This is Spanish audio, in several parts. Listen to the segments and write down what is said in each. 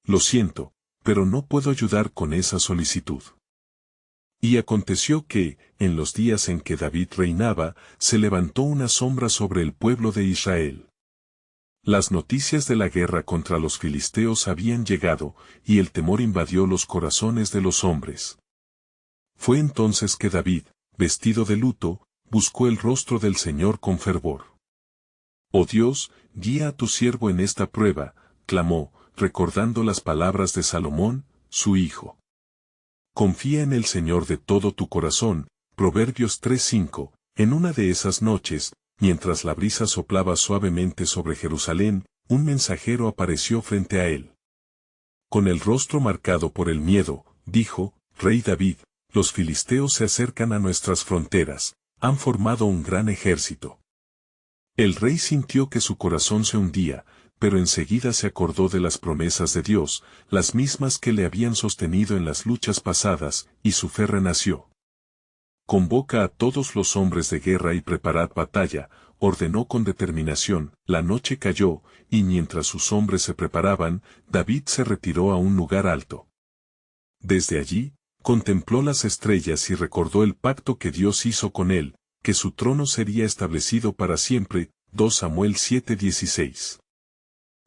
lo siento, pero no puedo ayudar con esa solicitud. Y aconteció que, en los días en que David reinaba, se levantó una sombra sobre el pueblo de Israel. Las noticias de la guerra contra los filisteos habían llegado, y el temor invadió los corazones de los hombres. Fue entonces que David, vestido de luto, buscó el rostro del Señor con fervor. «Oh Dios, guía a tu siervo en esta prueba», clamó, recordando las palabras de Salomón, su hijo. Confía en el Señor de todo tu corazón, Proverbios 3:5. En una de esas noches, mientras la brisa soplaba suavemente sobre Jerusalén, un mensajero apareció frente a él. Con el rostro marcado por el miedo, dijo: «Rey David, los filisteos se acercan a nuestras fronteras, han formado un gran ejército». El rey sintió que su corazón se hundía, pero enseguida se acordó de las promesas de Dios, las mismas que le habían sostenido en las luchas pasadas, y su fe renació. «Convoca a todos los hombres de guerra y preparad batalla», ordenó con determinación. La noche cayó, y mientras sus hombres se preparaban, David se retiró a un lugar alto. Desde allí, contempló las estrellas y recordó el pacto que Dios hizo con él, que su trono sería establecido para siempre. 2 Samuel 7:16.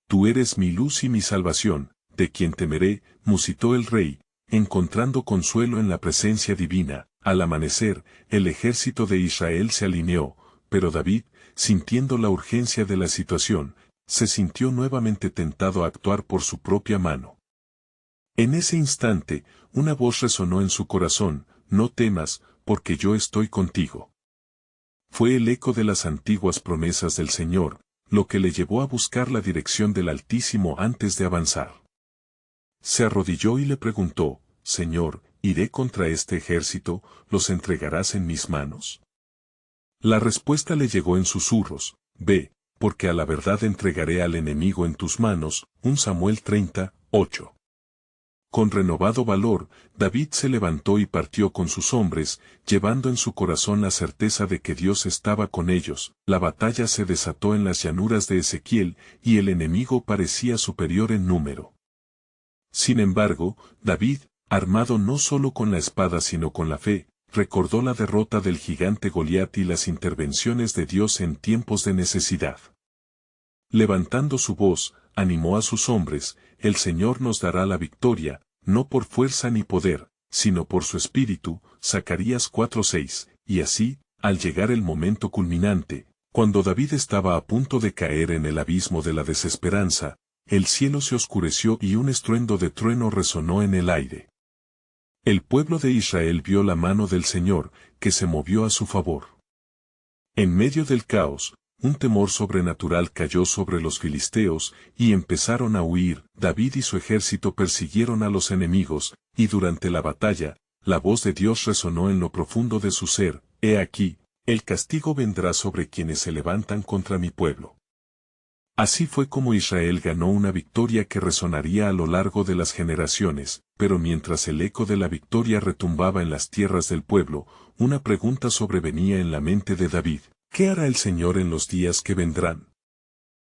«Tú eres mi luz y mi salvación, de quien temeré», musitó el rey, encontrando consuelo en la presencia divina. Al amanecer, el ejército de Israel se alineó, pero David, sintiendo la urgencia de la situación, se sintió nuevamente tentado a actuar por su propia mano. En ese instante, una voz resonó en su corazón: «No temas, porque yo estoy contigo». Fue el eco de las antiguas promesas del Señor, lo que le llevó a buscar la dirección del Altísimo antes de avanzar. Se arrodilló y le preguntó: «Señor, ¿iré contra este ejército? ¿Los entregarás en mis manos?». La respuesta le llegó en susurros: «Ve, porque a la verdad entregaré al enemigo en tus manos». 1 Samuel 30:8. Con renovado valor, David se levantó y partió con sus hombres, llevando en su corazón la certeza de que Dios estaba con ellos. La batalla se desató en las llanuras de Ezequiel, y el enemigo parecía superior en número. Sin embargo, David, armado no solo con la espada sino con la fe, recordó la derrota del gigante Goliat y las intervenciones de Dios en tiempos de necesidad. Levantando su voz, animó a sus hombres: «El Señor nos dará la victoria, no por fuerza ni poder, sino por su espíritu». Zacarías 4:6. Y así, al llegar el momento culminante, cuando David estaba a punto de caer en el abismo de la desesperanza, el cielo se oscureció y un estruendo de trueno resonó en el aire. El pueblo de Israel vio la mano del Señor, que se movió a su favor. En medio del caos, un temor sobrenatural cayó sobre los filisteos, y empezaron a huir. David y su ejército persiguieron a los enemigos, y durante la batalla, la voz de Dios resonó en lo profundo de su ser: «He aquí, el castigo vendrá sobre quienes se levantan contra mi pueblo». Así fue como Israel ganó una victoria que resonaría a lo largo de las generaciones, pero mientras el eco de la victoria retumbaba en las tierras del pueblo, una pregunta sobrevenía en la mente de David: ¿qué hará el Señor en los días que vendrán?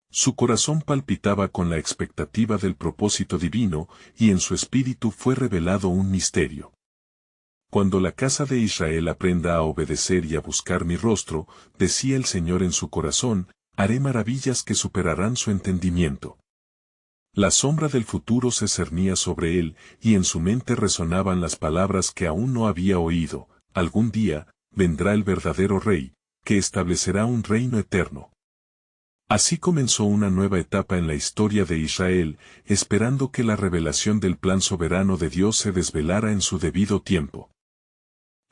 Su corazón palpitaba con la expectativa del propósito divino, y en su espíritu fue revelado un misterio. «Cuando la casa de Israel aprenda a obedecer y a buscar mi rostro», decía el Señor en su corazón, «haré maravillas que superarán su entendimiento». La sombra del futuro se cernía sobre él, y en su mente resonaban las palabras que aún no había oído: «Algún día, vendrá el verdadero Rey, que establecerá un reino eterno». Así comenzó una nueva etapa en la historia de Israel, esperando que la revelación del plan soberano de Dios se desvelara en su debido tiempo.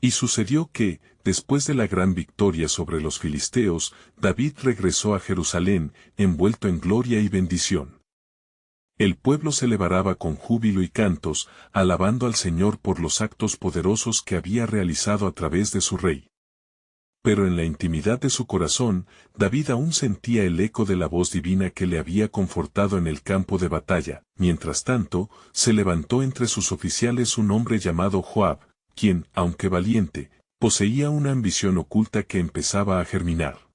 Y sucedió que, después de la gran victoria sobre los filisteos, David regresó a Jerusalén, envuelto en gloria y bendición. El pueblo celebraba con júbilo y cantos, alabando al Señor por los actos poderosos que había realizado a través de su rey. Pero en la intimidad de su corazón, David aún sentía el eco de la voz divina que le había confortado en el campo de batalla. Mientras tanto, se levantó entre sus oficiales un hombre llamado Joab, quien, aunque valiente, poseía una ambición oculta que empezaba a germinar.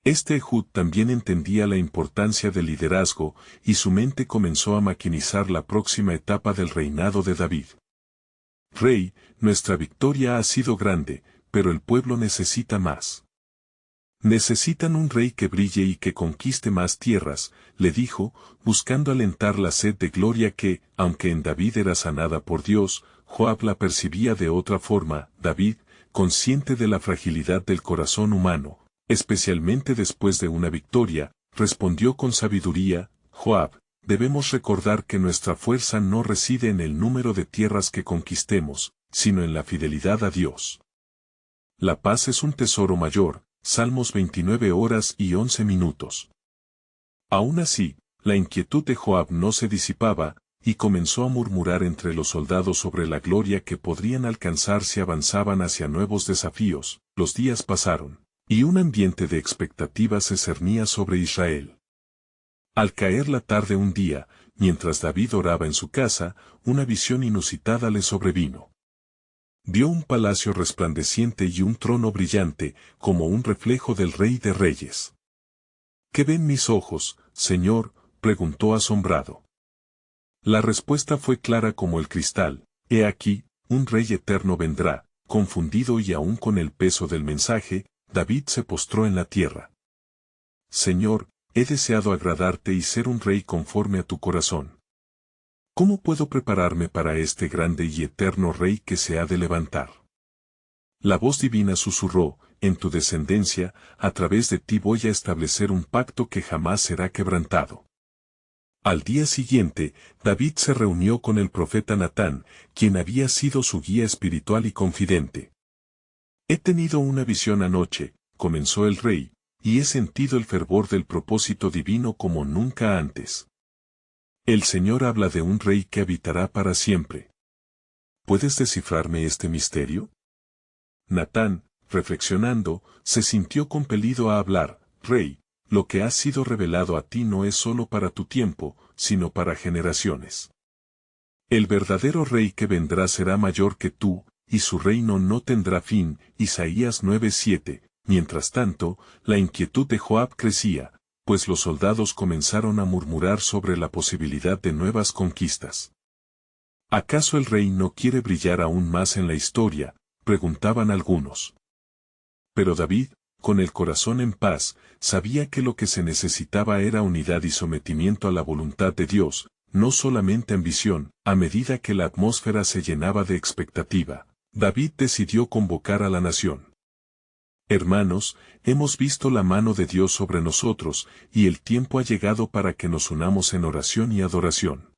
Este Ehud también entendía la importancia del liderazgo, y su mente comenzó a maquinizar la próxima etapa del reinado de David. Rey, nuestra victoria ha sido grande, pero el pueblo necesita más. Necesitan un rey que brille y que conquiste más tierras, le dijo, buscando alentar la sed de gloria que, aunque en David era sanada por Dios, Joab la percibía de otra forma. David, consciente de la fragilidad del corazón humano, especialmente después de una victoria, respondió con sabiduría, Joab, debemos recordar que nuestra fuerza no reside en el número de tierras que conquistemos, sino en la fidelidad a Dios. La paz es un tesoro mayor. Salmos 29 horas y 11 minutos. Aún así, la inquietud de Joab no se disipaba, y comenzó a murmurar entre los soldados sobre la gloria que podrían alcanzar si avanzaban hacia nuevos desafíos. Los días pasaron, y un ambiente de expectativa se cernía sobre Israel. Al caer la tarde un día, mientras David oraba en su casa, una visión inusitada le sobrevino. Vio un palacio resplandeciente y un trono brillante, como un reflejo del Rey de Reyes. ¿Qué ven mis ojos, Señor?, preguntó asombrado. La respuesta fue clara como el cristal, he aquí, un Rey eterno vendrá. Confundido y aún con el peso del mensaje, David se postró en la tierra. Señor, he deseado agradarte y ser un rey conforme a tu corazón. ¿Cómo puedo prepararme para este grande y eterno Rey que se ha de levantar? La voz divina susurró, en tu descendencia, a través de ti voy a establecer un pacto que jamás será quebrantado. Al día siguiente, David se reunió con el profeta Natán, quien había sido su guía espiritual y confidente. He tenido una visión anoche, comenzó el rey, y he sentido el fervor del propósito divino como nunca antes. El Señor habla de un rey que habitará para siempre. ¿Puedes descifrarme este misterio? Natán, reflexionando, se sintió compelido a hablar, Rey, lo que ha sido revelado a ti no es solo para tu tiempo, sino para generaciones. El verdadero rey que vendrá será mayor que tú, y su reino no tendrá fin. Isaías 9:7. Mientras tanto, la inquietud de Joab crecía, pues los soldados comenzaron a murmurar sobre la posibilidad de nuevas conquistas. ¿Acaso el rey no quiere brillar aún más en la historia?, preguntaban algunos. Pero David, con el corazón en paz, sabía que lo que se necesitaba era unidad y sometimiento a la voluntad de Dios, no solamente ambición. A medida que la atmósfera se llenaba de expectativa, David decidió convocar a la nación. Hermanos, hemos visto la mano de Dios sobre nosotros, y el tiempo ha llegado para que nos unamos en oración y adoración.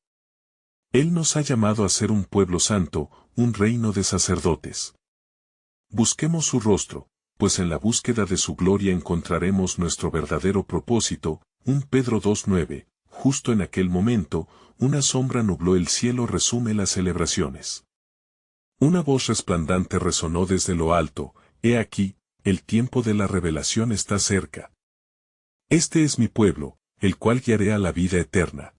Él nos ha llamado a ser un pueblo santo, un reino de sacerdotes. Busquemos su rostro, pues en la búsqueda de su gloria encontraremos nuestro verdadero propósito. 1 Pedro 2:9. Justo en aquel momento, una sombra nubló el cielo. Resume las celebraciones. Una voz resplandante resonó desde lo alto, he aquí, el tiempo de la revelación está cerca. Este es mi pueblo, el cual guiaré a la vida eterna.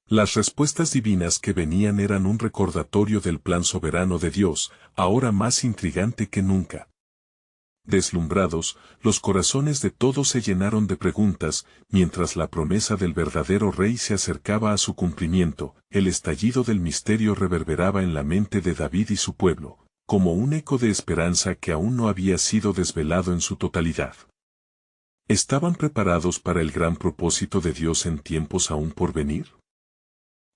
Las respuestas divinas que venían eran un recordatorio del plan soberano de Dios, ahora más intrigante que nunca. Deslumbrados, los corazones de todos se llenaron de preguntas, mientras la promesa del verdadero rey se acercaba a su cumplimiento. El estallido del misterio reverberaba en la mente de David y su pueblo, como un eco de esperanza que aún no había sido desvelado en su totalidad. ¿Estaban preparados para el gran propósito de Dios en tiempos aún por venir?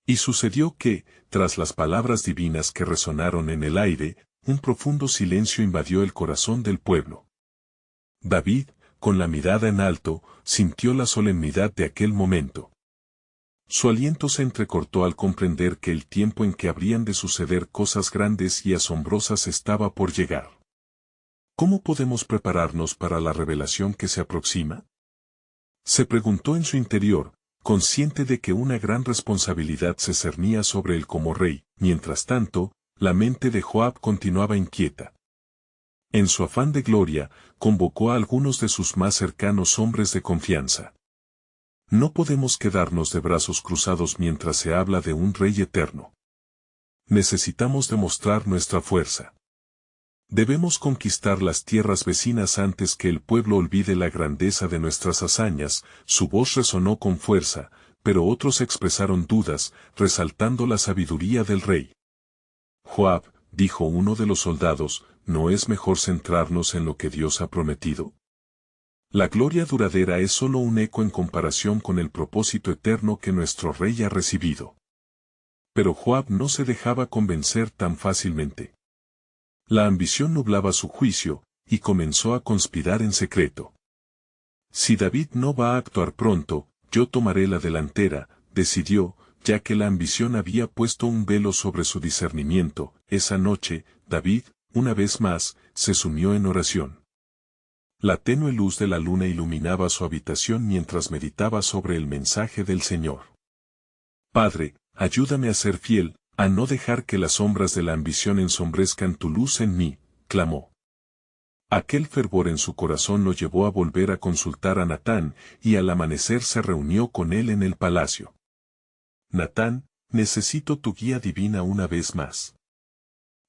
Y sucedió que, tras las palabras divinas que resonaron en el aire, un profundo silencio invadió el corazón del pueblo. David, con la mirada en alto, sintió la solemnidad de aquel momento. Su aliento se entrecortó al comprender que el tiempo en que habrían de suceder cosas grandes y asombrosas estaba por llegar. ¿Cómo podemos prepararnos para la revelación que se aproxima? Se preguntó en su interior, consciente de que una gran responsabilidad se cernía sobre él como rey. Mientras tanto, la mente de Joab continuaba inquieta. En su afán de gloria, convocó a algunos de sus más cercanos hombres de confianza. No podemos quedarnos de brazos cruzados mientras se habla de un rey eterno. Necesitamos demostrar nuestra fuerza. Debemos conquistar las tierras vecinas antes que el pueblo olvide la grandeza de nuestras hazañas. Su voz resonó con fuerza, pero otros expresaron dudas, resaltando la sabiduría del rey. Joab, dijo uno de los soldados, ¿no es mejor centrarnos en lo que Dios ha prometido? La gloria duradera es solo un eco en comparación con el propósito eterno que nuestro rey ha recibido. Pero Joab no se dejaba convencer tan fácilmente. La ambición nublaba su juicio, y comenzó a conspirar en secreto. Si David no va a actuar pronto, yo tomaré la delantera, decidió, ya que la ambición había puesto un velo sobre su discernimiento. Esa noche, David, una vez más, se sumió en oración. La tenue luz de la luna iluminaba su habitación mientras meditaba sobre el mensaje del Señor. Padre, ayúdame a ser fiel, a no dejar que las sombras de la ambición ensombrezcan tu luz en mí, clamó. Aquel fervor en su corazón lo llevó a volver a consultar a Natán, y al amanecer se reunió con él en el palacio. Natán, necesito tu guía divina una vez más.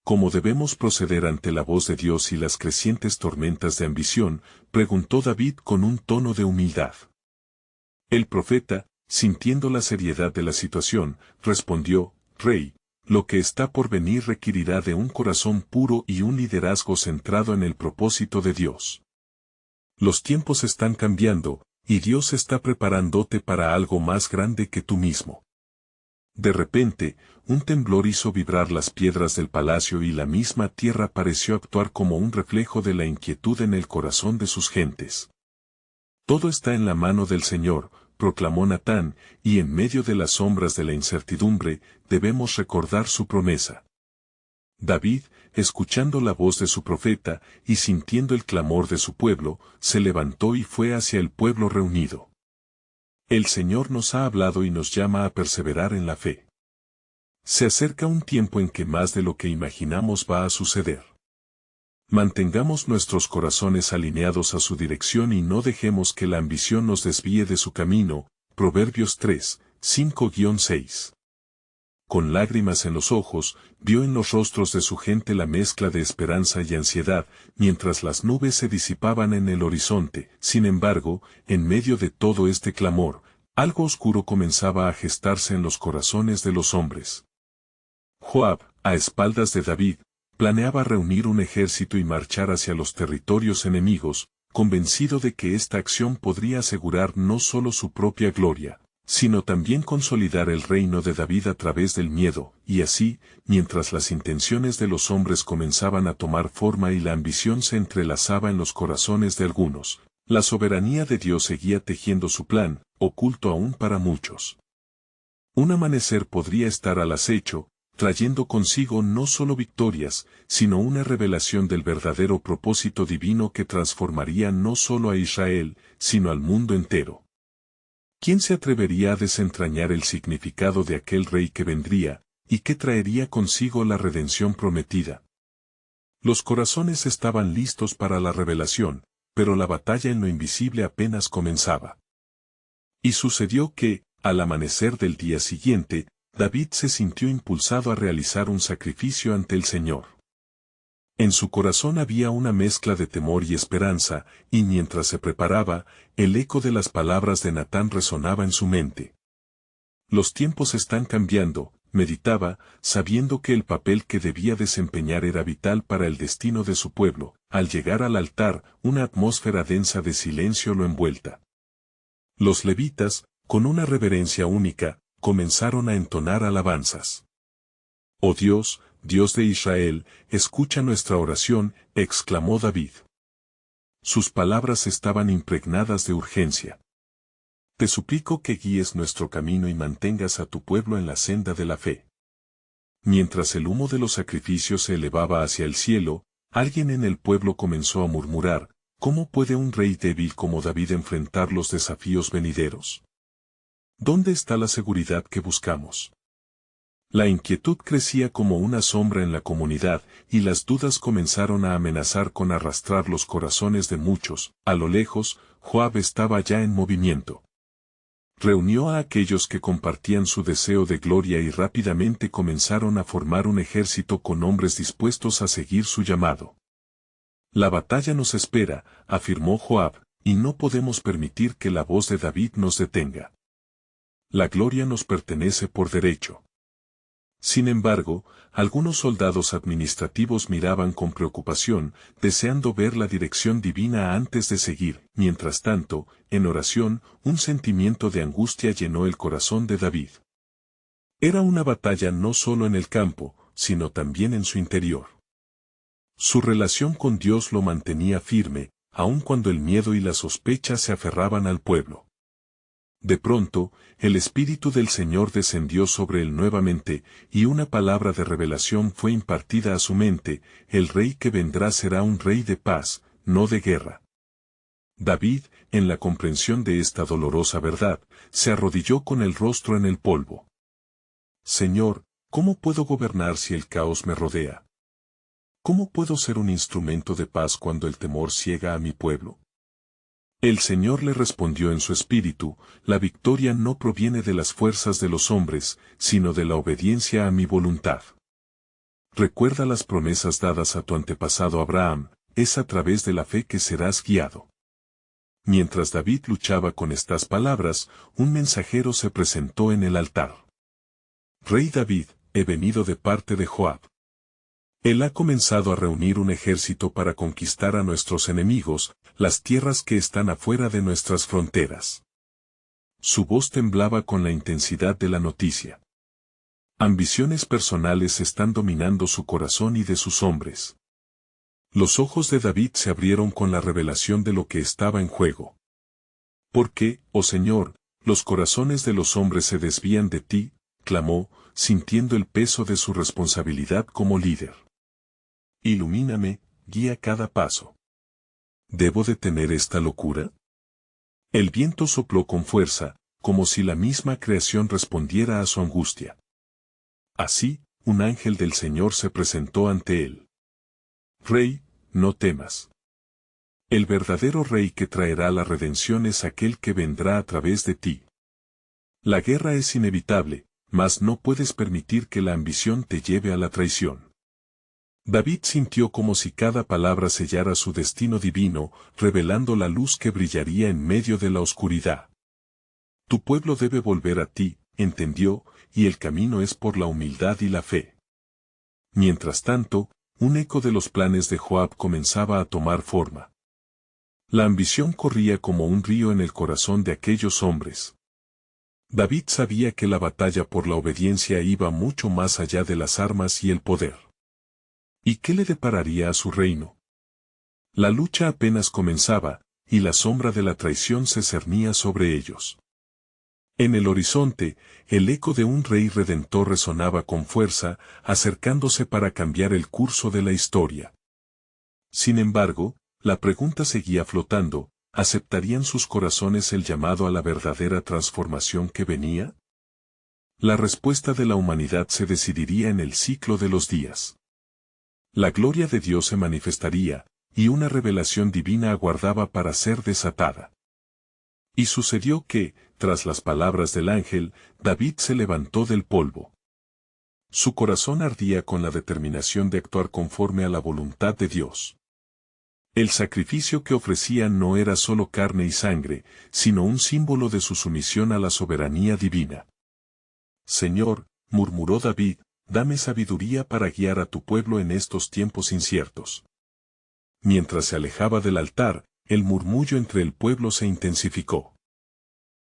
¿Cómo debemos proceder ante la voz de Dios y las crecientes tormentas de ambición?, preguntó David con un tono de humildad. El profeta, sintiendo la seriedad de la situación, respondió, Rey, lo que está por venir requerirá de un corazón puro y un liderazgo centrado en el propósito de Dios. Los tiempos están cambiando, y Dios está preparándote para algo más grande que tú mismo. De repente, un temblor hizo vibrar las piedras del palacio y la misma tierra pareció actuar como un reflejo de la inquietud en el corazón de sus gentes. Todo está en la mano del Señor, proclamó Natán, y en medio de las sombras de la incertidumbre, debemos recordar su promesa. David, escuchando la voz de su profeta, y sintiendo el clamor de su pueblo, se levantó y fue hacia el pueblo reunido. El Señor nos ha hablado y nos llama a perseverar en la fe. Se acerca un tiempo en que más de lo que imaginamos va a suceder. Mantengamos nuestros corazones alineados a su dirección y no dejemos que la ambición nos desvíe de su camino. Proverbios 3, 5-6. Con lágrimas en los ojos, vio en los rostros de su gente la mezcla de esperanza y ansiedad, mientras las nubes se disipaban en el horizonte. Sin embargo, en medio de todo este clamor, algo oscuro comenzaba a gestarse en los corazones de los hombres. Joab, a espaldas de David, planeaba reunir un ejército y marchar hacia los territorios enemigos, convencido de que esta acción podría asegurar no solo su propia gloria, sino también consolidar el reino de David a través del miedo, y así, mientras las intenciones de los hombres comenzaban a tomar forma y la ambición se entrelazaba en los corazones de algunos, la soberanía de Dios seguía tejiendo su plan, oculto aún para muchos. Un amanecer podría estar al acecho, trayendo consigo no solo victorias, sino una revelación del verdadero propósito divino que transformaría no solo a Israel, sino al mundo entero. ¿Quién se atrevería a desentrañar el significado de aquel rey que vendría, y que traería consigo la redención prometida? Los corazones estaban listos para la revelación, pero la batalla en lo invisible apenas comenzaba. Y sucedió que, al amanecer del día siguiente, David se sintió impulsado a realizar un sacrificio ante el Señor. En su corazón había una mezcla de temor y esperanza, y mientras se preparaba, el eco de las palabras de Natán resonaba en su mente. Los tiempos están cambiando, meditaba, sabiendo que el papel que debía desempeñar era vital para el destino de su pueblo. Al llegar al altar, una atmósfera densa de silencio lo envuelta. Los levitas, con una reverencia única, comenzaron a entonar alabanzas. «Oh Dios, Dios de Israel, escucha nuestra oración», exclamó David. Sus palabras estaban impregnadas de urgencia. «Te suplico que guíes nuestro camino y mantengas a tu pueblo en la senda de la fe». Mientras el humo de los sacrificios se elevaba hacia el cielo, alguien en el pueblo comenzó a murmurar, ¿cómo puede un rey débil como David enfrentar los desafíos venideros? ¿Dónde está la seguridad que buscamos? La inquietud crecía como una sombra en la comunidad, y las dudas comenzaron a amenazar con arrastrar los corazones de muchos. A lo lejos, Joab estaba ya en movimiento. Reunió a aquellos que compartían su deseo de gloria y rápidamente comenzaron a formar un ejército con hombres dispuestos a seguir su llamado. La batalla nos espera, afirmó Joab, y no podemos permitir que la voz de David nos detenga. La gloria nos pertenece por derecho. Sin embargo, algunos soldados administrativos miraban con preocupación, deseando ver la dirección divina antes de seguir. Mientras tanto, en oración, un sentimiento de angustia llenó el corazón de David. Era una batalla no solo en el campo, sino también en su interior. Su relación con Dios lo mantenía firme, aun cuando el miedo y la sospecha se aferraban al pueblo. De pronto, el Espíritu del Señor descendió sobre él nuevamente, y una palabra de revelación fue impartida a su mente: el rey que vendrá será un rey de paz, no de guerra. David, en la comprensión de esta dolorosa verdad, se arrodilló con el rostro en el polvo. Señor, ¿cómo puedo gobernar si el caos me rodea? ¿Cómo puedo ser un instrumento de paz cuando el temor ciega a mi pueblo? El Señor le respondió en su espíritu: la victoria no proviene de las fuerzas de los hombres, sino de la obediencia a mi voluntad. Recuerda las promesas dadas a tu antepasado Abraham, es a través de la fe que serás guiado. Mientras David luchaba con estas palabras, un mensajero se presentó en el altar. Rey David, he venido de parte de Joab. Él ha comenzado a reunir un ejército para conquistar a nuestros enemigos, las tierras que están afuera de nuestras fronteras. Su voz temblaba con la intensidad de la noticia. Ambiciones personales están dominando su corazón y de sus hombres. Los ojos de David se abrieron con la revelación de lo que estaba en juego. ¿Por qué, oh Señor, los corazones de los hombres se desvían de ti?, clamó, sintiendo el peso de su responsabilidad como líder. Ilumíname, guía cada paso. ¿Debo detener esta locura? El viento sopló con fuerza, como si la misma creación respondiera a su angustia. Así, un ángel del Señor se presentó ante él. Rey, no temas. El verdadero rey que traerá la redención es aquel que vendrá a través de ti. La guerra es inevitable, mas no puedes permitir que la ambición te lleve a la traición. David sintió como si cada palabra sellara su destino divino, revelando la luz que brillaría en medio de la oscuridad. Tu pueblo debe volver a ti, entendió, y el camino es por la humildad y la fe. Mientras tanto, un eco de los planes de Joab comenzaba a tomar forma. La ambición corría como un río en el corazón de aquellos hombres. David sabía que la batalla por la obediencia iba mucho más allá de las armas y el poder. ¿Y qué le depararía a su reino? La lucha apenas comenzaba, y la sombra de la traición se cernía sobre ellos. En el horizonte, el eco de un rey redentor resonaba con fuerza, acercándose para cambiar el curso de la historia. Sin embargo, la pregunta seguía flotando: ¿aceptarían sus corazones el llamado a la verdadera transformación que venía? La respuesta de la humanidad se decidiría en el ciclo de los días. La gloria de Dios se manifestaría, y una revelación divina aguardaba para ser desatada. Y sucedió que, tras las palabras del ángel, David se levantó del polvo. Su corazón ardía con la determinación de actuar conforme a la voluntad de Dios. El sacrificio que ofrecía no era solo carne y sangre, sino un símbolo de su sumisión a la soberanía divina. Señor, murmuró David, dame sabiduría para guiar a tu pueblo en estos tiempos inciertos. Mientras se alejaba del altar, el murmullo entre el pueblo se intensificó.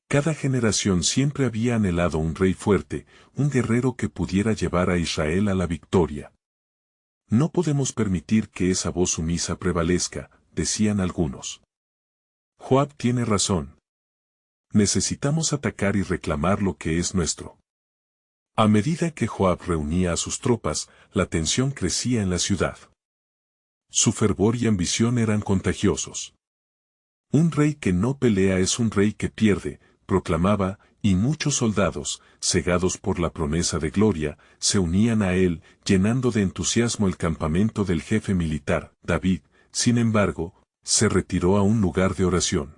Cada generación siempre había anhelado un rey fuerte, un guerrero que pudiera llevar a Israel a la victoria. No podemos permitir que esa voz sumisa prevalezca, decían algunos. Joab tiene razón. Necesitamos atacar y reclamar lo que es nuestro. A medida que Joab reunía a sus tropas, la tensión crecía en la ciudad. Su fervor y ambición eran contagiosos. Un rey que no pelea es un rey que pierde, proclamaba, y muchos soldados, cegados por la promesa de gloria, se unían a él, llenando de entusiasmo el campamento del jefe militar. David, sin embargo, se retiró a un lugar de oración.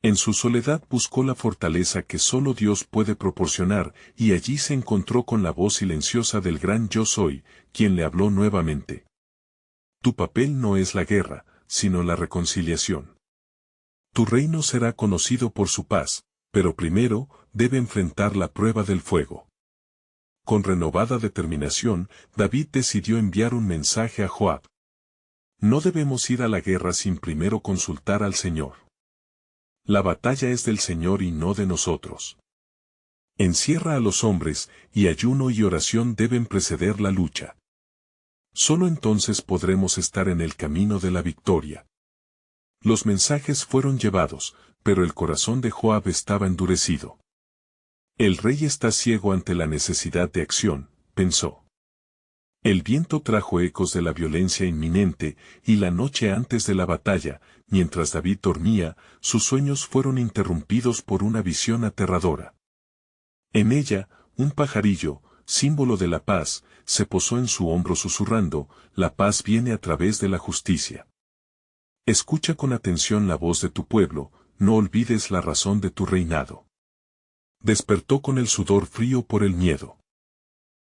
En su soledad buscó la fortaleza que solo Dios puede proporcionar, y allí se encontró con la voz silenciosa del gran Yo Soy, quien le habló nuevamente. Tu papel no es la guerra, sino la reconciliación. Tu reino será conocido por su paz, pero primero, debe enfrentar la prueba del fuego. Con renovada determinación, David decidió enviar un mensaje a Joab. No debemos ir a la guerra sin primero consultar al Señor. La batalla es del Señor y no de nosotros. Encierra a los hombres, y ayuno y oración deben preceder la lucha. Solo entonces podremos estar en el camino de la victoria. Los mensajes fueron llevados, pero el corazón de Joab estaba endurecido. El rey está ciego ante la necesidad de acción, pensó. El viento trajo ecos de la violencia inminente, y la noche antes de la batalla, mientras David dormía, sus sueños fueron interrumpidos por una visión aterradora. En ella, un pajarillo, símbolo de la paz, se posó en su hombro susurrando, la paz viene a través de la justicia. Escucha con atención la voz de tu pueblo, no olvides la razón de tu reinado. Despertó con el sudor frío por el miedo.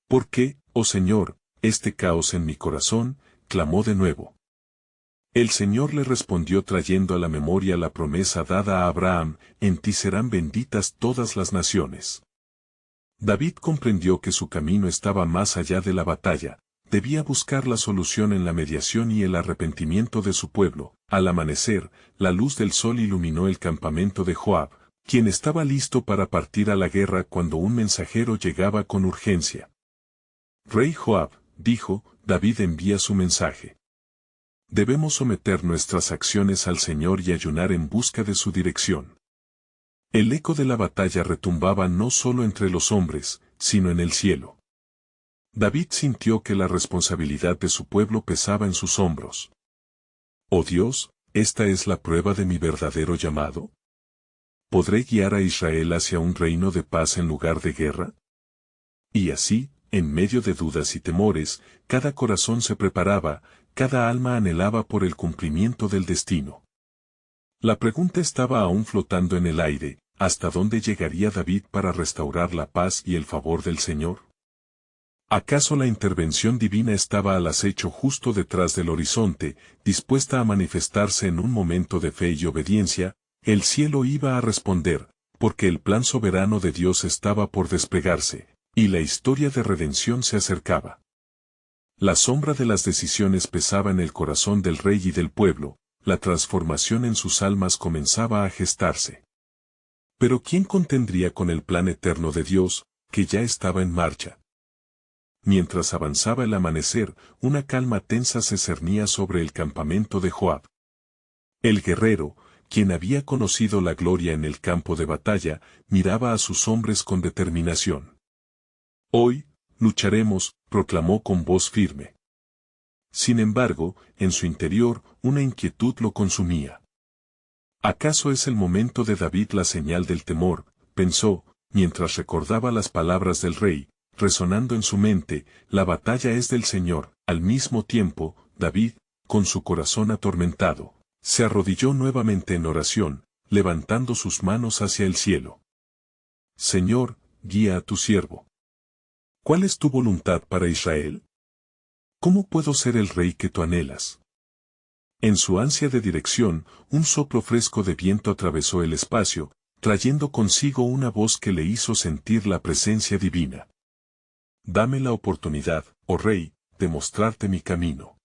¿Por qué, oh Señor, este caos en mi corazón? Clamó de nuevo. El Señor le respondió trayendo a la memoria la promesa dada a Abraham, en ti serán benditas todas las naciones. David comprendió que su camino estaba más allá de la batalla, debía buscar la solución en la mediación y el arrepentimiento de su pueblo. Al amanecer, la luz del sol iluminó el campamento de Joab, quien estaba listo para partir a la guerra cuando un mensajero llegaba con urgencia. Rey Joab, dijo, David envía su mensaje. Debemos someter nuestras acciones al Señor y ayunar en busca de su dirección. El eco de la batalla retumbaba no solo entre los hombres, sino en el cielo. David sintió que la responsabilidad de su pueblo pesaba en sus hombros. Oh Dios, ¿esta es la prueba de mi verdadero llamado? ¿Podré guiar a Israel hacia un reino de paz en lugar de guerra? Y así, en medio de dudas y temores, cada corazón se preparaba, cada alma anhelaba por el cumplimiento del destino. La pregunta estaba aún flotando en el aire, ¿hasta dónde llegaría David para restaurar la paz y el favor del Señor? ¿Acaso la intervención divina estaba al acecho justo detrás del horizonte, dispuesta a manifestarse en un momento de fe y obediencia? El cielo iba a responder, porque el plan soberano de Dios estaba por desplegarse, y la historia de redención se acercaba. La sombra de las decisiones pesaba en el corazón del rey y del pueblo, la transformación en sus almas comenzaba a gestarse. Pero ¿quién contendría con el plan eterno de Dios, que ya estaba en marcha? Mientras avanzaba el amanecer, una calma tensa se cernía sobre el campamento de Joab. El guerrero, quien había conocido la gloria en el campo de batalla, miraba a sus hombres con determinación. Hoy, lucharemos, proclamó con voz firme. Sin embargo, en su interior, una inquietud lo consumía. ¿Acaso es el momento de David la señal del temor? Pensó, mientras recordaba las palabras del rey, resonando en su mente, la batalla es del Señor. Al mismo tiempo, David, con su corazón atormentado, se arrodilló nuevamente en oración, levantando sus manos hacia el cielo. Señor, guía a tu siervo. ¿Cuál es tu voluntad para Israel? ¿Cómo puedo ser el rey que tú anhelas? En su ansia de dirección, un soplo fresco de viento atravesó el espacio, trayendo consigo una voz que le hizo sentir la presencia divina. Dame la oportunidad, oh rey, de mostrarte mi camino.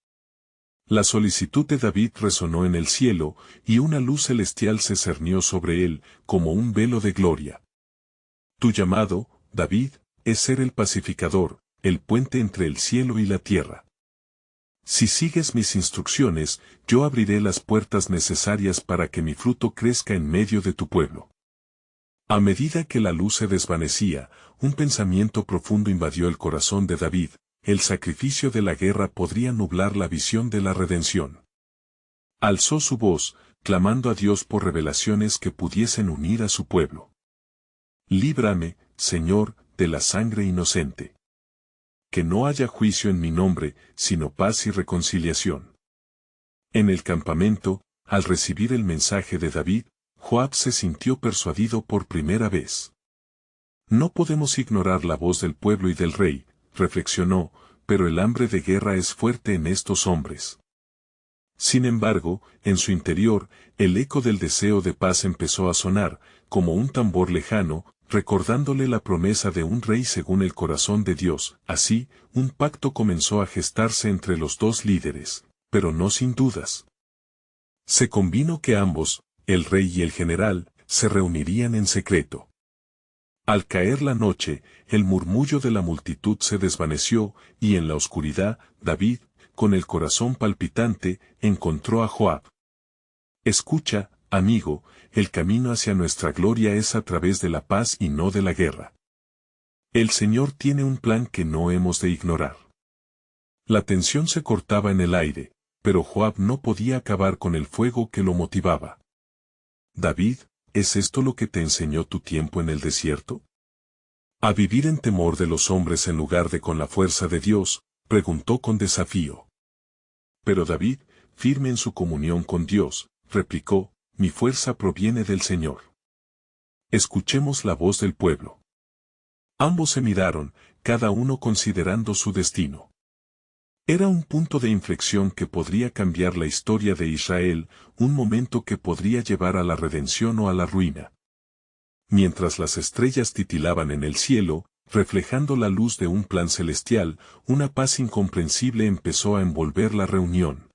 La solicitud de David resonó en el cielo, y una luz celestial se cernió sobre él, como un velo de gloria. Tu llamado, David, es ser el pacificador, el puente entre el cielo y la tierra. Si sigues mis instrucciones, yo abriré las puertas necesarias para que mi fruto crezca en medio de tu pueblo. A medida que la luz se desvanecía, un pensamiento profundo invadió el corazón de David: el sacrificio de la guerra podría nublar la visión de la redención. Alzó su voz, clamando a Dios por revelaciones que pudiesen unir a su pueblo. Líbrame, Señor, de la sangre inocente. Que no haya juicio en mi nombre, sino paz y reconciliación. En el campamento, al recibir el mensaje de David, Joab se sintió persuadido por primera vez. No podemos ignorar la voz del pueblo y del rey, reflexionó, pero el hambre de guerra es fuerte en estos hombres. Sin embargo, en su interior, el eco del deseo de paz empezó a sonar, como un tambor lejano, recordándole la promesa de un rey según el corazón de Dios. Así, un pacto comenzó a gestarse entre los dos líderes, pero no sin dudas. Se convino que ambos, el rey y el general, se reunirían en secreto. Al caer la noche, el murmullo de la multitud se desvaneció, y en la oscuridad, David, con el corazón palpitante, encontró a Joab. Escucha, amigo, el camino hacia nuestra gloria es a través de la paz y no de la guerra. El Señor tiene un plan que no hemos de ignorar. La tensión se cortaba en el aire, pero Joab no podía acabar con el fuego que lo motivaba. David, ¿es esto lo que te enseñó tu tiempo en el desierto? ¿A vivir en temor de los hombres en lugar de con la fuerza de Dios? Preguntó con desafío. Pero David, firme en su comunión con Dios, replicó, mi fuerza proviene del Señor. Escuchemos la voz del pueblo. Ambos se miraron, cada uno considerando su destino. Era un punto de inflexión que podría cambiar la historia de Israel, un momento que podría llevar a la redención o a la ruina. Mientras las estrellas titilaban en el cielo, reflejando la luz de un plan celestial, una paz incomprensible empezó a envolver la reunión.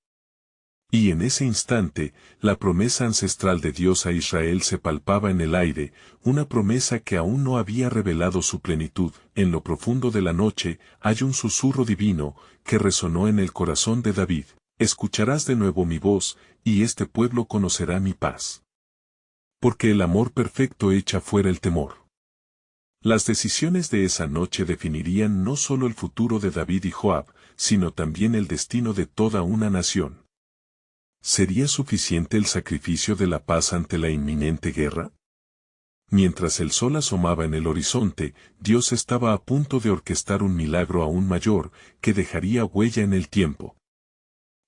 Y en ese instante, la promesa ancestral de Dios a Israel se palpaba en el aire, una promesa que aún no había revelado su plenitud. En lo profundo de la noche, hay un susurro divino, que resonó en el corazón de David. Escucharás de nuevo mi voz, y este pueblo conocerá mi paz. Porque el amor perfecto echa fuera el temor. Las decisiones de esa noche definirían no solo el futuro de David y Joab, sino también el destino de toda una nación. ¿Sería suficiente el sacrificio de la paz ante la inminente guerra? Mientras el sol asomaba en el horizonte, Dios estaba a punto de orquestar un milagro aún mayor, que dejaría huella en el tiempo.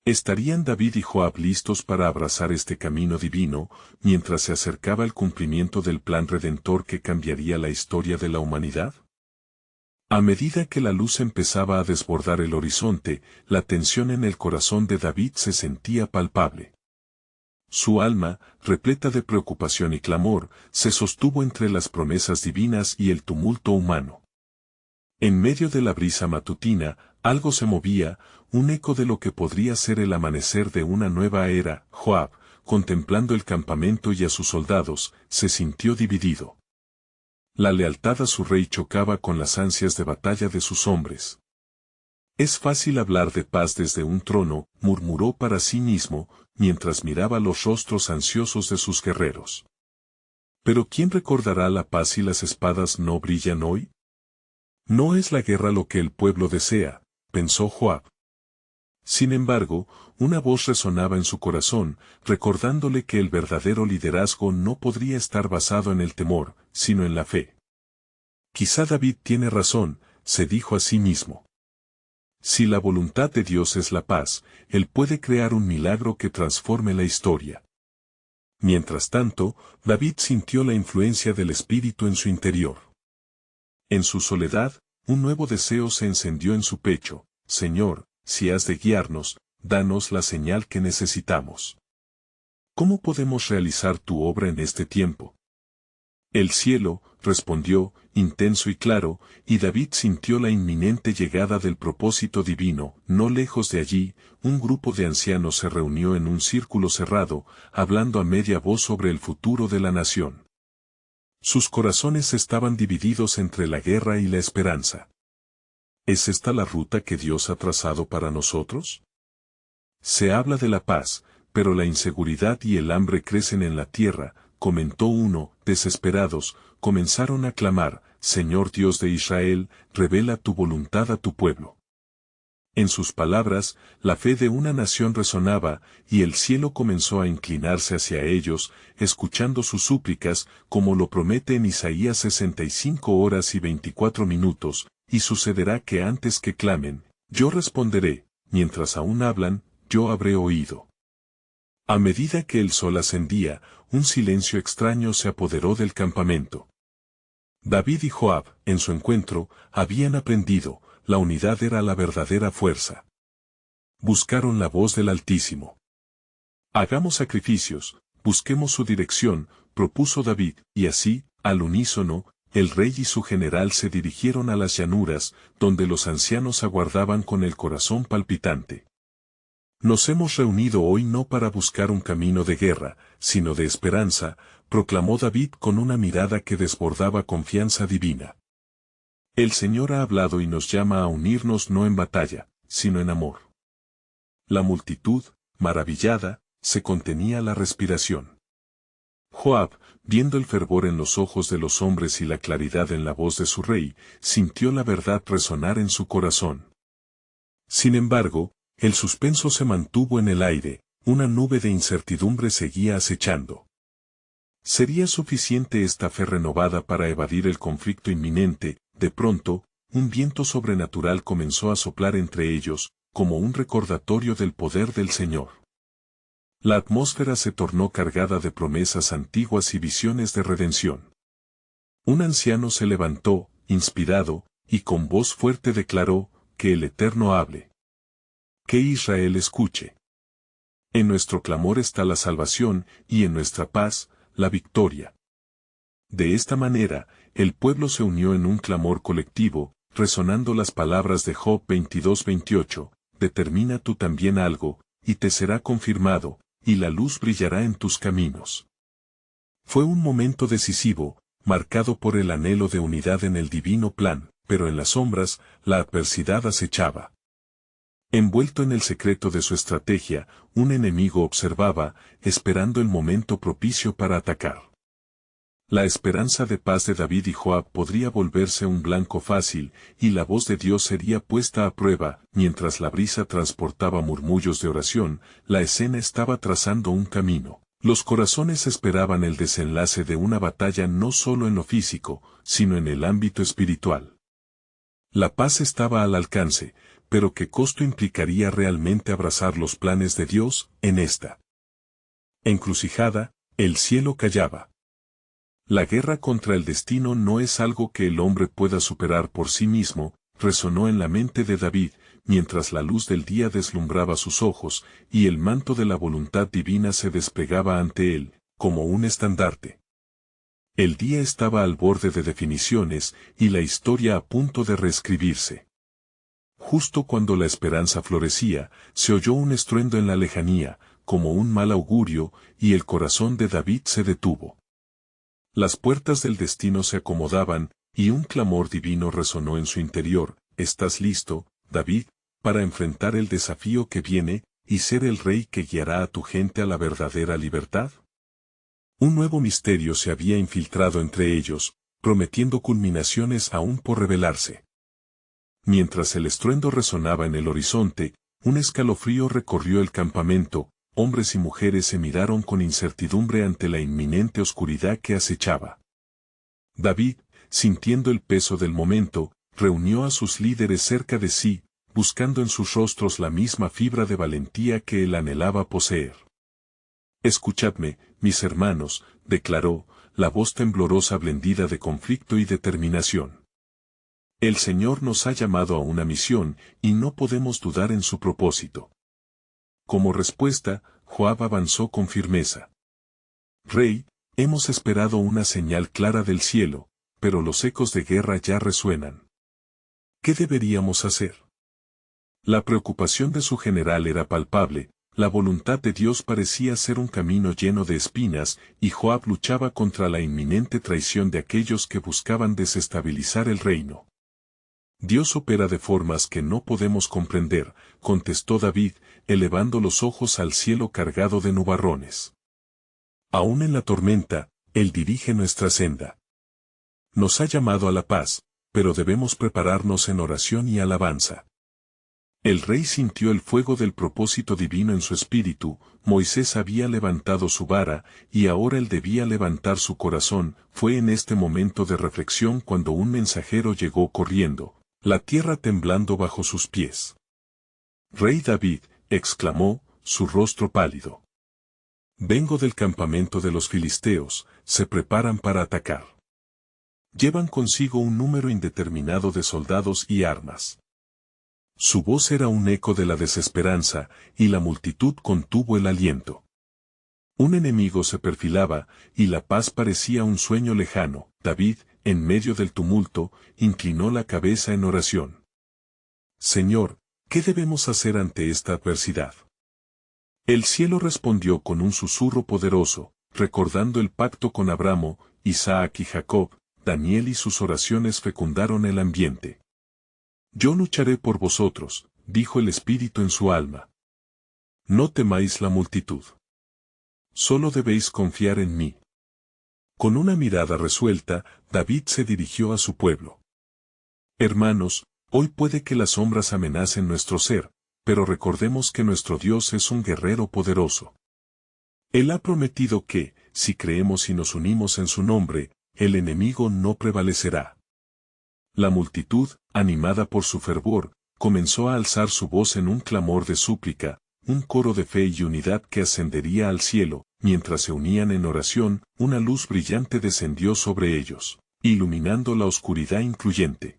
¿Estarían David y Joab listos para abrazar este camino divino, mientras se acercaba el cumplimiento del plan redentor que cambiaría la historia de la humanidad? A medida que la luz empezaba a desbordar el horizonte, la tensión en el corazón de David se sentía palpable. Su alma, repleta de preocupación y clamor, se sostuvo entre las promesas divinas y el tumulto humano. En medio de la brisa matutina, algo se movía, un eco de lo que podría ser el amanecer de una nueva era. Joab, contemplando el campamento y a sus soldados, se sintió dividido. La lealtad a su rey chocaba con las ansias de batalla de sus hombres. Es fácil hablar de paz desde un trono, murmuró para sí mismo, mientras miraba los rostros ansiosos de sus guerreros. Pero ¿quién recordará la paz si las espadas no brillan hoy? No es la guerra lo que el pueblo desea, pensó Joab. Sin embargo, una voz resonaba en su corazón, recordándole que el verdadero liderazgo no podría estar basado en el temor, sino en la fe. Quizá David tiene razón, se dijo a sí mismo. Si la voluntad de Dios es la paz, Él puede crear un milagro que transforme la historia. Mientras tanto, David sintió la influencia del Espíritu en su interior. En su soledad, un nuevo deseo se encendió en su pecho. Señor, si has de guiarnos, danos la señal que necesitamos. ¿Cómo podemos realizar tu obra en este tiempo? El cielo, respondió, intenso y claro, y David sintió la inminente llegada del propósito divino. No lejos de allí, un grupo de ancianos se reunió en un círculo cerrado, hablando a media voz sobre el futuro de la nación. Sus corazones estaban divididos entre la guerra y la esperanza. ¿Es esta la ruta que Dios ha trazado para nosotros? Se habla de la paz, pero la inseguridad y el hambre crecen en la tierra, comentó uno. Desesperados, comenzaron a clamar, Señor Dios de Israel, revela tu voluntad a tu pueblo. En sus palabras, la fe de una nación resonaba, y el cielo comenzó a inclinarse hacia ellos, escuchando sus súplicas, como lo promete en Isaías 65 horas y 24 minutos, y sucederá que antes que clamen, yo responderé, mientras aún hablan, yo habré oído. A medida que el sol ascendía, un silencio extraño se apoderó del campamento. David y Joab, en su encuentro, habían aprendido, la unidad era la verdadera fuerza. Buscaron la voz del Altísimo. Hagamos sacrificios, busquemos su dirección, propuso David, y así, al unísono, el rey y su general se dirigieron a las llanuras, donde los ancianos aguardaban con el corazón palpitante. Nos hemos reunido hoy no para buscar un camino de guerra, sino de esperanza, proclamó David con una mirada que desbordaba confianza divina. El Señor ha hablado y nos llama a unirnos no en batalla, sino en amor. La multitud, maravillada, se contenía la respiración. Joab, viendo el fervor en los ojos de los hombres y la claridad en la voz de su rey, sintió la verdad resonar en su corazón. Sin embargo, el suspenso se mantuvo en el aire, una nube de incertidumbre seguía acechando. ¿Sería suficiente esta fe renovada para evadir el conflicto inminente? De pronto, un viento sobrenatural comenzó a soplar entre ellos, como un recordatorio del poder del Señor. La atmósfera se tornó cargada de promesas antiguas y visiones de redención. Un anciano se levantó, inspirado, y con voz fuerte declaró, que el Eterno hable. Que Israel escuche. En nuestro clamor está la salvación, y en nuestra paz, la victoria. De esta manera, el pueblo se unió en un clamor colectivo, resonando las palabras de Job 22:28, determina tú también algo, y te será confirmado, y la luz brillará en tus caminos. Fue un momento decisivo, marcado por el anhelo de unidad en el divino plan, pero en las sombras, la adversidad acechaba. Envuelto en el secreto de su estrategia, un enemigo observaba, esperando el momento propicio para atacar. La esperanza de paz de David y Joab podría volverse un blanco fácil, y la voz de Dios sería puesta a prueba, mientras la brisa transportaba murmullos de oración, la escena estaba trazando un camino. Los corazones esperaban el desenlace de una batalla no solo en lo físico, sino en el ámbito espiritual. La paz estaba al alcance, pero ¿qué costo implicaría realmente abrazar los planes de Dios en esta encrucijada? El cielo callaba. La guerra contra el destino no es algo que el hombre pueda superar por sí mismo, resonó en la mente de David, mientras la luz del día deslumbraba sus ojos, y el manto de la voluntad divina se desplegaba ante él, como un estandarte. El día estaba al borde de definiciones, y la historia a punto de reescribirse. Justo cuando la esperanza florecía, se oyó un estruendo en la lejanía, como un mal augurio, y el corazón de David se detuvo. Las puertas del destino se acomodaban, y un clamor divino resonó en su interior, ¿estás listo, David, para enfrentar el desafío que viene, y ser el rey que guiará a tu gente a la verdadera libertad? Un nuevo misterio se había infiltrado entre ellos, prometiendo culminaciones aún por revelarse. Mientras el estruendo resonaba en el horizonte, un escalofrío recorrió el campamento, hombres y mujeres se miraron con incertidumbre ante la inminente oscuridad que acechaba. David, sintiendo el peso del momento, reunió a sus líderes cerca de sí, buscando en sus rostros la misma fibra de valentía que él anhelaba poseer. Escuchadme, mis hermanos, declaró, la voz temblorosa blendida de conflicto y determinación. El Señor nos ha llamado a una misión, y no podemos dudar en su propósito. Como respuesta, Joab avanzó con firmeza. Rey, hemos esperado una señal clara del cielo, pero los ecos de guerra ya resuenan. ¿Qué deberíamos hacer? La preocupación de su general era palpable, la voluntad de Dios parecía ser un camino lleno de espinas, y Joab luchaba contra la inminente traición de aquellos que buscaban desestabilizar el reino. Dios opera de formas que no podemos comprender, contestó David, elevando los ojos al cielo cargado de nubarrones. Aún en la tormenta, Él dirige nuestra senda. Nos ha llamado a la paz, pero debemos prepararnos en oración y alabanza. El rey sintió el fuego del propósito divino en su espíritu, Moisés había levantado su vara, y ahora él debía levantar su corazón. Fue en este momento de reflexión cuando un mensajero llegó corriendo, la tierra temblando bajo sus pies. Rey David, exclamó, su rostro pálido. Vengo del campamento de los filisteos, se preparan para atacar. Llevan consigo un número indeterminado de soldados y armas. Su voz era un eco de la desesperanza, y la multitud contuvo el aliento. Un enemigo se perfilaba, y la paz parecía un sueño lejano. David, en medio del tumulto, inclinó la cabeza en oración. Señor, ¿qué debemos hacer ante esta adversidad? El cielo respondió con un susurro poderoso, recordando el pacto con Abraham, Isaac y Jacob. Daniel y sus oraciones fecundaron el ambiente. Yo lucharé por vosotros, dijo el Espíritu en su alma. No temáis la multitud. Solo debéis confiar en mí. Con una mirada resuelta, David se dirigió a su pueblo. Hermanos, hoy puede que las sombras amenacen nuestro ser, pero recordemos que nuestro Dios es un guerrero poderoso. Él ha prometido que, si creemos y nos unimos en su nombre, el enemigo no prevalecerá. La multitud, animada por su fervor, comenzó a alzar su voz en un clamor de súplica, un coro de fe y unidad que ascendería al cielo. Mientras se unían en oración, una luz brillante descendió sobre ellos, iluminando la oscuridad incluyente.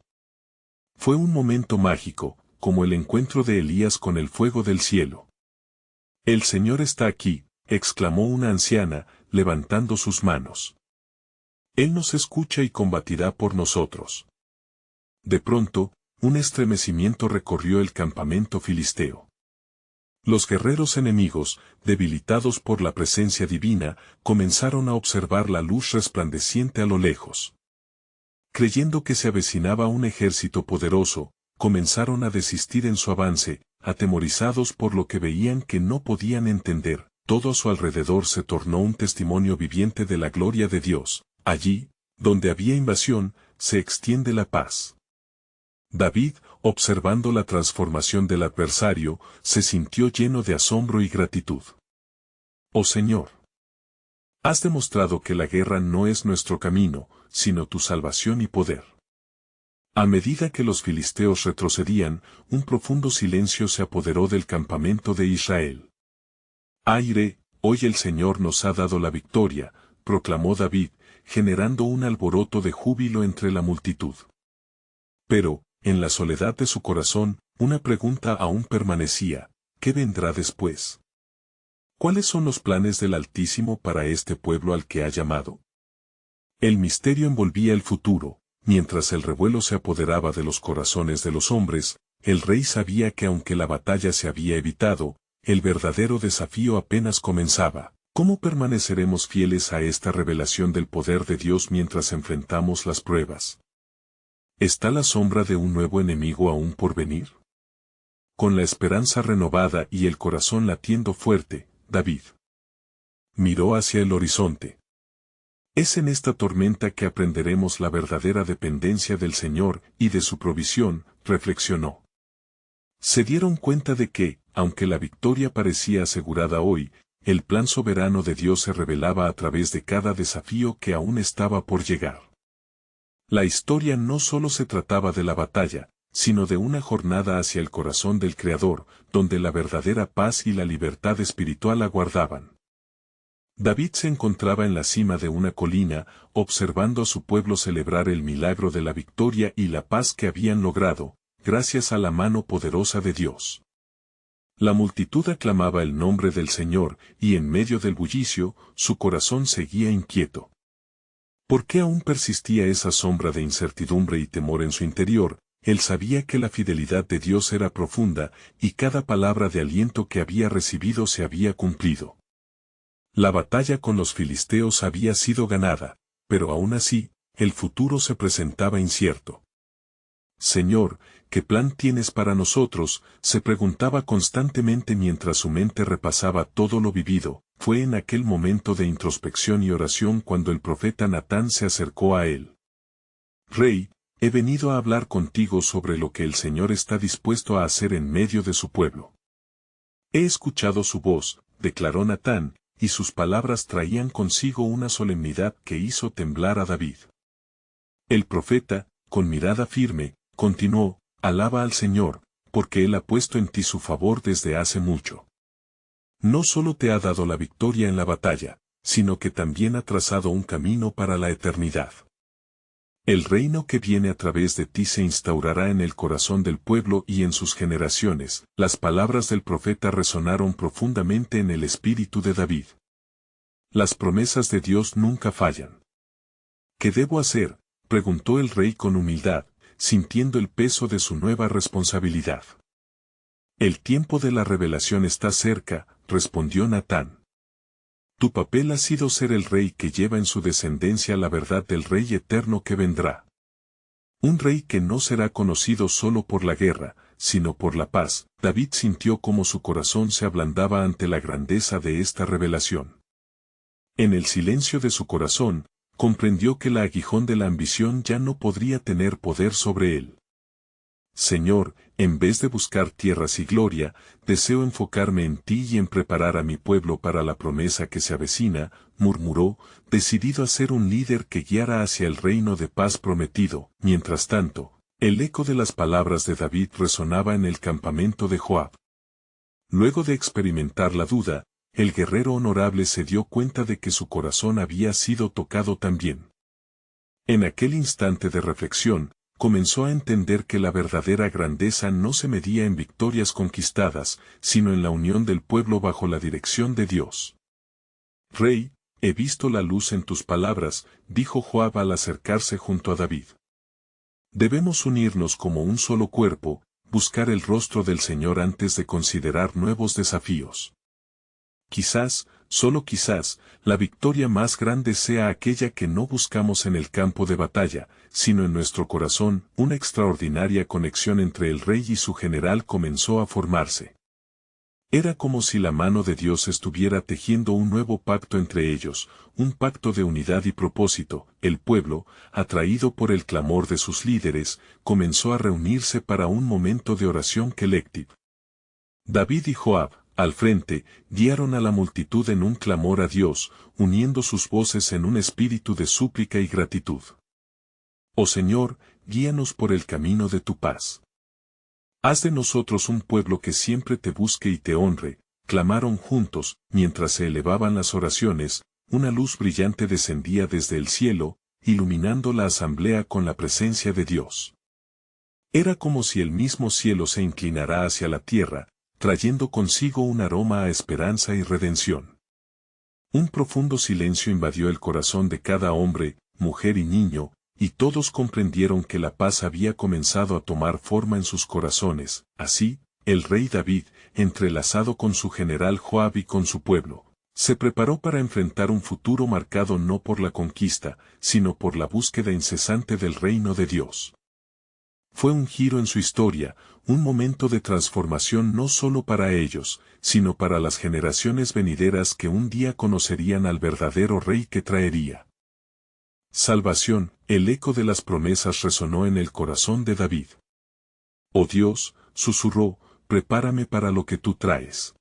Fue un momento mágico, como el encuentro de Elías con el fuego del cielo. El Señor está aquí, exclamó una anciana, levantando sus manos. Él nos escucha y combatirá por nosotros. De pronto, un estremecimiento recorrió el campamento filisteo. Los guerreros enemigos, debilitados por la presencia divina, comenzaron a observar la luz resplandeciente a lo lejos. Creyendo que se avecinaba un ejército poderoso, comenzaron a desistir en su avance, atemorizados por lo que veían que no podían entender. Todo a su alrededor se tornó un testimonio viviente de la gloria de Dios. Allí, donde había invasión, se extiende la paz. David, observando la transformación del adversario, se sintió lleno de asombro y gratitud. Oh Señor, has demostrado que la guerra no es nuestro camino, sino tu salvación y poder. A medida que los filisteos retrocedían, un profundo silencio se apoderó del campamento de Israel. Aire, hoy el Señor nos ha dado la victoria, proclamó David, generando un alboroto de júbilo entre la multitud. Pero, en la soledad de su corazón, una pregunta aún permanecía: ¿qué vendrá después? ¿Cuáles son los planes del Altísimo para este pueblo al que ha llamado? El misterio envolvía el futuro, mientras el revuelo se apoderaba de los corazones de los hombres. El rey sabía que aunque la batalla se había evitado, el verdadero desafío apenas comenzaba. ¿Cómo permaneceremos fieles a esta revelación del poder de Dios mientras enfrentamos las pruebas? ¿Está la sombra de un nuevo enemigo aún por venir? Con la esperanza renovada y el corazón latiendo fuerte, David miró hacia el horizonte. Es en esta tormenta que aprenderemos la verdadera dependencia del Señor y de su provisión, reflexionó. Se dieron cuenta de que, aunque la victoria parecía asegurada hoy, el plan soberano de Dios se revelaba a través de cada desafío que aún estaba por llegar. La historia no solo se trataba de la batalla, sino de una jornada hacia el corazón del Creador, donde la verdadera paz y la libertad espiritual aguardaban. David se encontraba en la cima de una colina, observando a su pueblo celebrar el milagro de la victoria y la paz que habían logrado, gracias a la mano poderosa de Dios. La multitud aclamaba el nombre del Señor, y en medio del bullicio, su corazón seguía inquieto. ¿Por qué aún persistía esa sombra de incertidumbre y temor en su interior? Él sabía que la fidelidad de Dios era profunda, y cada palabra de aliento que había recibido se había cumplido. La batalla con los filisteos había sido ganada, pero aún así, el futuro se presentaba incierto. Señor, ¿qué plan tienes para nosotros?, se preguntaba constantemente mientras su mente repasaba todo lo vivido. Fue en aquel momento de introspección y oración cuando el profeta Natán se acercó a él. Rey, he venido a hablar contigo sobre lo que el Señor está dispuesto a hacer en medio de su pueblo. He escuchado su voz, declaró Natán, y sus palabras traían consigo una solemnidad que hizo temblar a David. El profeta, con mirada firme, continuó: alaba al Señor, porque Él ha puesto en ti su favor desde hace mucho. No solo te ha dado la victoria en la batalla, sino que también ha trazado un camino para la eternidad. El reino que viene a través de ti se instaurará en el corazón del pueblo y en sus generaciones. Las palabras del profeta resonaron profundamente en el espíritu de David. Las promesas de Dios nunca fallan. ¿Qué debo hacer?, preguntó el rey con humildad, sintiendo el peso de su nueva responsabilidad. El tiempo de la revelación está cerca, respondió Natán. Tu papel ha sido ser el rey que lleva en su descendencia la verdad del rey eterno que vendrá. Un rey que no será conocido solo por la guerra, sino por la paz. David sintió cómo su corazón se ablandaba ante la grandeza de esta revelación. En el silencio de su corazón, comprendió que el aguijón de la ambición ya no podría tener poder sobre él. Señor, en vez de buscar tierras y gloria, deseo enfocarme en ti y en preparar a mi pueblo para la promesa que se avecina, murmuró, decidido a ser un líder que guiara hacia el reino de paz prometido. Mientras tanto, el eco de las palabras de David resonaba en el campamento de Joab. Luego de experimentar la duda, el guerrero honorable se dio cuenta de que su corazón había sido tocado también. En aquel instante de reflexión, comenzó a entender que la verdadera grandeza no se medía en victorias conquistadas, sino en la unión del pueblo bajo la dirección de Dios. Rey, he visto la luz en tus palabras, dijo Joab al acercarse junto a David. Debemos unirnos como un solo cuerpo, buscar el rostro del Señor antes de considerar nuevos desafíos. Quizás, solo quizás, la victoria más grande sea aquella que no buscamos en el campo de batalla, sino en nuestro corazón. Una extraordinaria conexión entre el rey y su general comenzó a formarse. Era como si la mano de Dios estuviera tejiendo un nuevo pacto entre ellos, un pacto de unidad y propósito. El pueblo, atraído por el clamor de sus líderes, comenzó a reunirse para un momento de oración colectiva. David y Joab, al frente, guiaron a la multitud en un clamor a Dios, uniendo sus voces en un espíritu de súplica y gratitud. Oh Señor, guíanos por el camino de tu paz. Haz de nosotros un pueblo que siempre te busque y te honre. Clamaron juntos, mientras se elevaban las oraciones, una luz brillante descendía desde el cielo, iluminando la asamblea con la presencia de Dios. Era como si el mismo cielo se inclinara hacia la tierra, trayendo consigo un aroma a esperanza y redención. Un profundo silencio invadió el corazón de cada hombre, mujer y niño, y todos comprendieron que la paz había comenzado a tomar forma en sus corazones. Así, el rey David, entrelazado con su general Joab y con su pueblo, se preparó para enfrentar un futuro marcado no por la conquista, sino por la búsqueda incesante del reino de Dios. Fue un giro en su historia, un momento de transformación no solo para ellos, sino para las generaciones venideras que un día conocerían al verdadero rey que traería salvación. El eco de las promesas resonó en el corazón de David. Oh Dios, susurró, prepárame para lo que tú traes.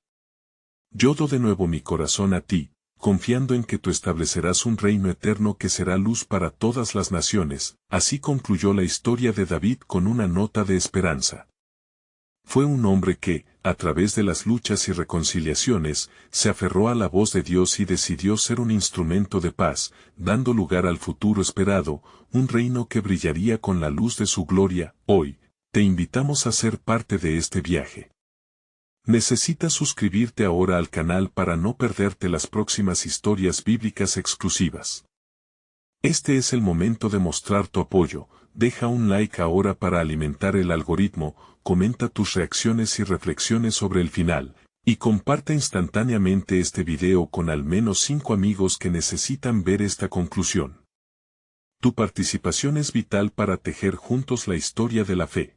Yo doy de nuevo mi corazón a ti, confiando en que tú establecerás un reino eterno que será luz para todas las naciones. Así concluyó la historia de David con una nota de esperanza. Fue un hombre que, a través de las luchas y reconciliaciones, se aferró a la voz de Dios y decidió ser un instrumento de paz, dando lugar al futuro esperado, un reino que brillaría con la luz de su gloria. Hoy, te invitamos a ser parte de este viaje. Necesitas suscribirte ahora al canal para no perderte las próximas historias bíblicas exclusivas. Este es el momento de mostrar tu apoyo. Deja un like ahora para alimentar el algoritmo, comenta tus reacciones y reflexiones sobre el final, y comparte instantáneamente este video con al menos 5 amigos que necesitan ver esta conclusión. Tu participación es vital para tejer juntos la historia de la fe.